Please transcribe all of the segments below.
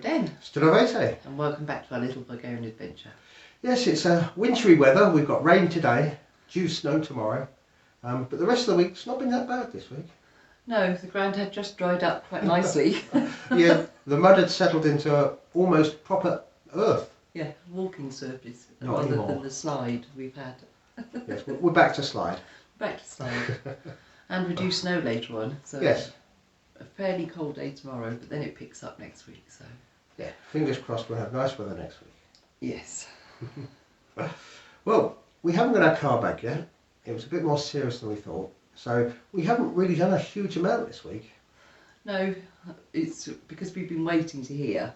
Den. Renovation. And welcome back to our little Bulgarian adventure. Yes, it's wintry weather. We've got rain today, due snow tomorrow, but the rest of the week's not been that bad this week. No, the ground had just dried up quite nicely. Yeah, the mud had settled into almost proper earth. Yeah, walking surface Not rather anymore. than the slide we've had. Yes, we're back to slide. Back to slide. And reduced snow later on. So Yes. A fairly cold day tomorrow, but then it picks up next week. So Yeah, fingers crossed we'll have nice weather next week. yes. Well, we haven't got our car back yet. It was a bit more serious than we thought. So we haven't really done a huge amount this week. No, it's because we've been waiting to hear.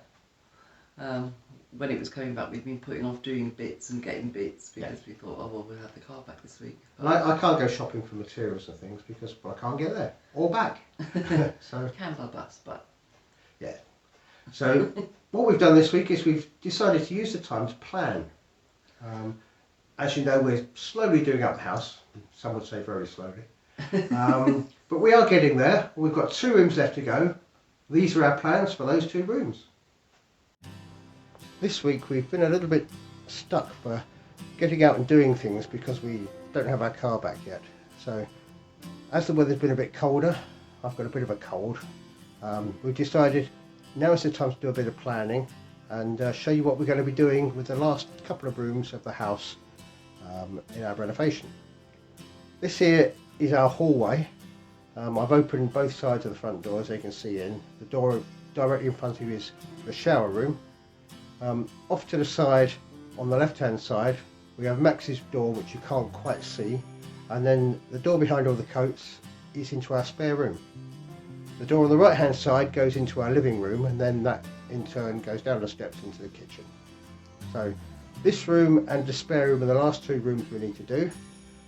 When it was coming back, we've been putting off doing bits and getting bits because we thought, oh well, we'll have the car back this week. And I can't go shopping for materials and things because I can't get there or back. So Can by bus, but yeah. So what we've done this week is we've decided to use the time to plan. As you know, we're slowly doing up the house. Some would say very slowly. But we are getting there. We've got 2 rooms left to go. These are our plans for those 2 rooms. This week we've been a little bit stuck for getting out and doing things because we don't have our car back yet. So as the weather's been a bit colder, I've got a bit of a cold. We've decided now is the time to do a bit of planning and show you what we're going to be doing with the last couple of rooms of the house in our renovation. This here is our hallway. I've opened both sides of the front door as you can see in. The door directly in front of you is the shower room. Off to the side, on the left hand side, we have Max's door which you can't quite see, and then the door behind all the coats is into our spare room. The door on the right hand side goes into our living room, and then that in turn goes down the steps into the kitchen. So this room and the spare room are the last 2 rooms we need to do,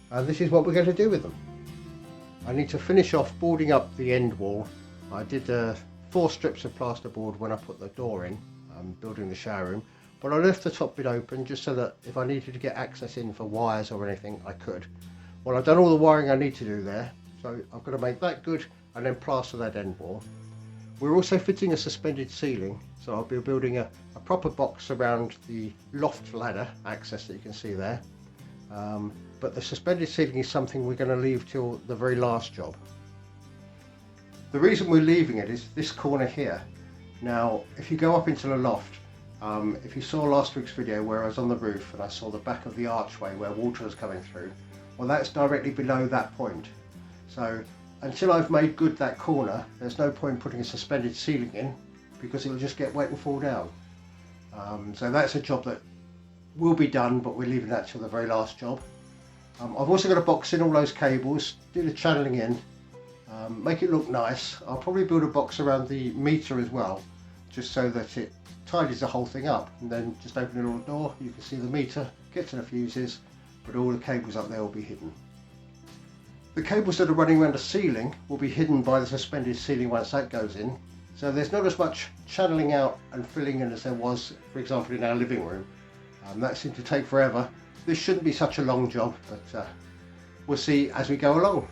and this is what we're going to do with them. I need to finish off boarding up the end wall. I did 4 strips of plasterboard when I put the door in, building the shower room, but I left the top bit open just so that if I needed to get access in for wires or anything I could. Well, I've done all the wiring I need to do there, so I've got to make that good and then plaster that end wall. We're also fitting a suspended ceiling, so I'll be building a proper box around the loft ladder access that you can see there. But the suspended ceiling is something we're going to leave till the very last job. The reason we're leaving it is this corner here. Now, if you go up into the loft, if you saw last week's video where I was on the roof and I saw the back of the archway where water was coming through, well, that's directly below that point. So until I've made good that corner, there's no point putting a suspended ceiling in because it'll just get wet and fall down. So that's a job that will be done, but we're leaving that till the very last job. I've also got to box in all those cables, do the channeling in, make it look nice. I'll probably build a box around the meter as well, just so that it tidies the whole thing up, and then just open the little door, you can see the meter, get to the fuses, but all the cables up there will be hidden. The cables that are running around the ceiling will be hidden by the suspended ceiling once that goes in, so there's not as much channeling out and filling in as there was, for example, in our living room. That seemed to take forever. This shouldn't be such a long job, but we'll see as we go along.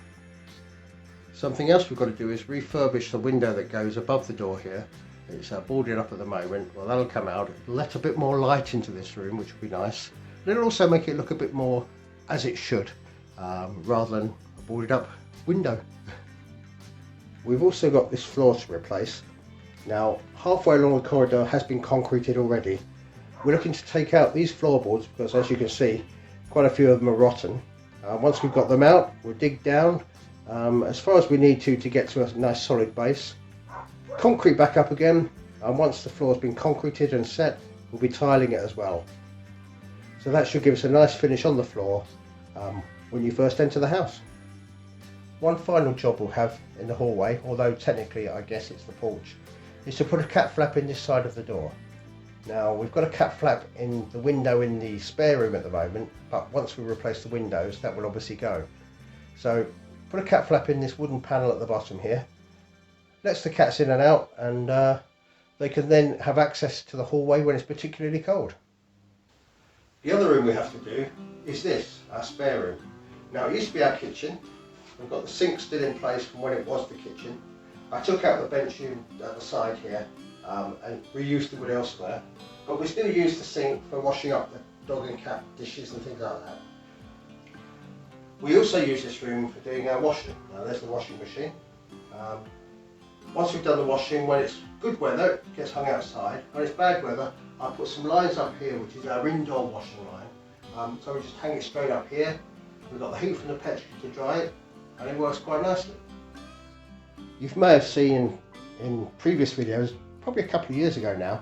Something else we've got to do is refurbish the window that goes above the door here. It's boarded up at the moment. Well, that'll come out. It'll let a bit more light into this room, which will be nice. And it'll also make it look a bit more as it should, rather than a boarded up window. We've also got this floor to replace. Now, halfway along the corridor has been concreted already. We're looking to take out these floorboards because, as you can see, quite a few of them are rotten. Once we've got them out, we'll dig down as far as we need to get to a nice solid base. Concrete back up again, and once the floor's been concreted and set, we'll be tiling it as well. So that should give us a nice finish on the floor when you first enter the house. One final job we'll have in the hallway, although technically I guess it's the porch, is to put a cat flap in this side of the door. Now, we've got a cat flap in the window in the spare room at the moment, but once we replace the windows that will obviously go. So put a cat flap in this wooden panel at the bottom here, lets the cats in and out, and they can then have access to the hallway when it's particularly cold. The other room we have to do is this, our spare room. Now, it used to be our kitchen. We've got the sink still in place from when it was the kitchen. I took out the bench at the side here and reuse the wood elsewhere. But we still use the sink for washing up the dog and cat dishes and things like that. We also use this room for doing our washing. Now there's the washing machine. Once we've done the washing, when it's good weather, it gets hung outside. When it's bad weather, I put some lines up here, which is our indoor washing line. So we just hang it straight up here. We've got the heat from the petrol to dry it, and it works quite nicely. You may have seen in previous videos, probably a couple of years ago now,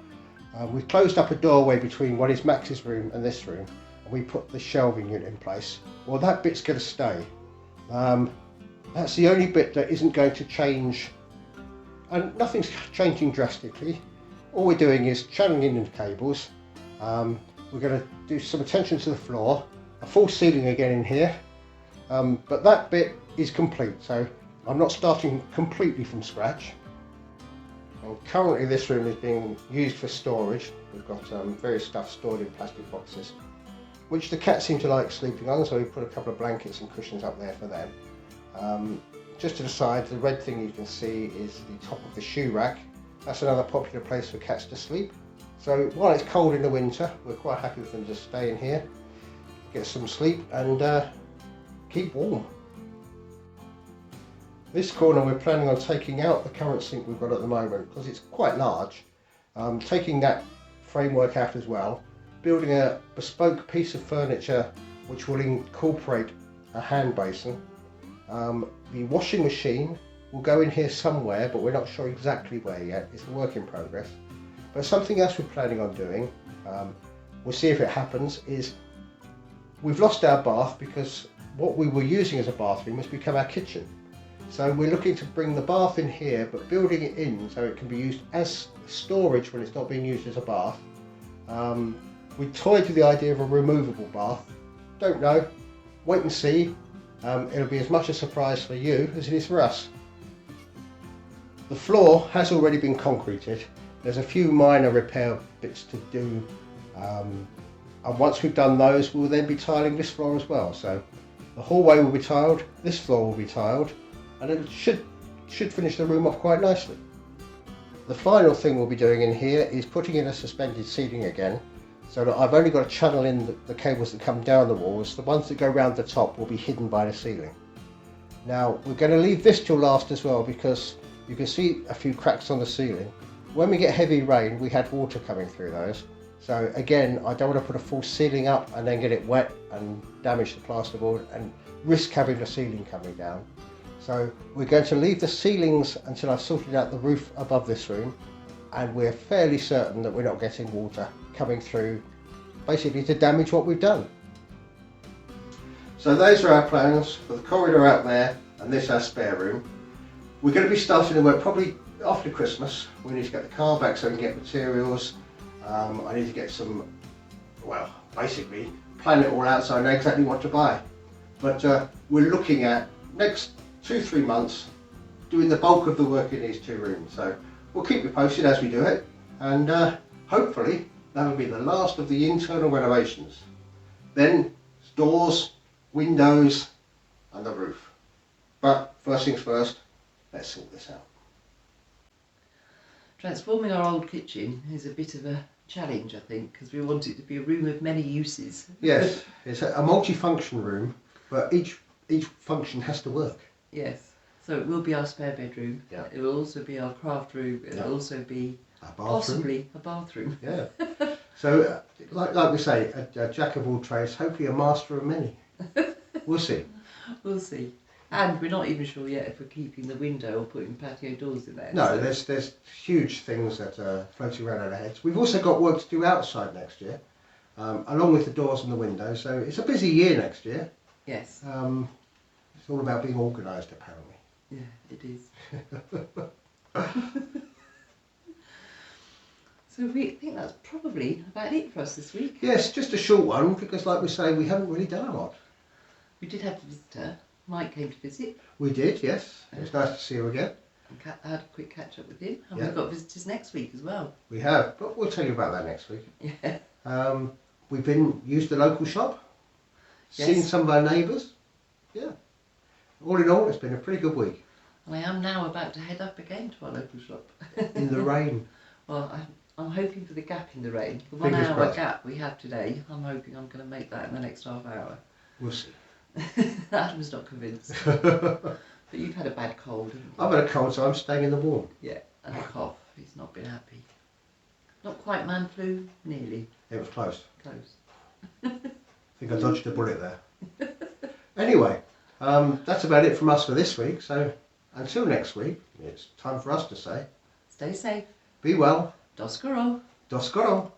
we've closed up a doorway between what is Max's room and this room, and we put the shelving unit in place. Well, that bit's going to stay. That's the only bit that isn't going to change, and nothing's changing drastically. All we're doing is channeling in the cables. We're going to do some attention to the floor, a full ceiling again in here, but that bit is complete, so I'm not starting completely from scratch. And currently this room is being used for storage. We've got various stuff stored in plastic boxes, which the cats seem to like sleeping on, so we put a couple of blankets and cushions up there for them. Just to the side, the red thing you can see is the top of the shoe rack. That's another popular place for cats to sleep. So while it's cold in the winter, we're quite happy with them just stay in here, get some sleep and keep warm. This corner we're planning on taking out the current sink we've got at the moment because it's quite large. Taking that framework out as well, building a bespoke piece of furniture which will incorporate a hand basin. The washing machine will go in here somewhere, but we're not sure exactly where yet. It's a work in progress. But something else we're planning on doing, we'll see if it happens, is we've lost our bath because what we were using as a bathroom has become our kitchen. So we're looking to bring the bath in here, but building it in so it can be used as storage when it's not being used as a bath. We toyed with the idea of a removable bath. Don't know, wait and see. It'll be as much a surprise for you as it is for us. The floor has already been concreted. There's a few minor repair bits to do, and once we've done those, we'll then be tiling this floor as well. So the hallway will be tiled, this floor will be tiled, and it should finish the room off quite nicely. The final thing we'll be doing in here is putting in a suspended ceiling again, so that I've only got to channel in the cables that come down the walls. The ones that go around the top will be hidden by the ceiling. Now we're going to leave this till last as well, because you can see a few cracks on the ceiling. When we get heavy rain, we had water coming through those. So again, I don't want to put a full ceiling up and then get it wet and damage the plasterboard and risk having the ceiling coming down. So we're going to leave the ceilings until I've sorted out the roof above this room, and we're fairly certain that we're not getting water coming through basically to damage what we've done. So those are our plans for the corridor out there, and this our spare room. We're going to be starting the work probably after Christmas. We need to get the car back so we can get materials. I need to get some, well, basically plan it all out so I know exactly what to buy. But we're looking at next 2-3 months doing the bulk of the work in these two rooms. So we'll keep you posted as we do it, and hopefully that'll be the last of the internal renovations. Then doors, windows and the roof. But first things first, let's sort this out. Transforming our old kitchen is a bit of a challenge, I think, because we want it to be a room of many uses. Yes, it's a multi-function room, but each function has to work. Yes, so it will be our spare bedroom. Yeah. It will also be our craft room. It will also be possibly a bathroom. Yeah. So, like we say, a jack of all trades, hopefully a master of many. We'll see. We'll see. And we're not even sure yet if we're keeping the window or putting patio doors in there. No, so. there's huge things that are floating around our heads. We've also got work to do outside next year, along with the doors and the windows. So it's a busy year next year. Yes. It's all about being organised, apparently. Yeah, it is. So we think that's probably about it for us this week. Yes, just a short one, because like we say, we haven't really done a lot. We did have a visitor. Mike came to visit. We did, yes. It was nice to see you again. And had a quick catch up with him. And Yeah. we've got visitors next week as well. We have, but we'll tell you about that next week. Yeah. We've used the local shop, Yes. seen some of our neighbours. Yeah. All in all, it's been a pretty good week. And I am now about to head up again to our local shop. In the rain. Well, I'm hoping for the gap in the rain. The Fingers 1 hour crossed. gap we have today, I'm hoping I'm going to make that in the next half hour. We'll see. Adam's not convinced. But you've had a bad cold, haven't you? I've had a cold, so I'm staying in the warm. Yeah, and a cough. He's not been happy. Not quite man flu, nearly. It was close. Close. I think I dodged a bullet there. Anyway, that's about it from us for this week. So until next week, it's time for us to say, Stay safe. be well. Doskoro. Doskoro.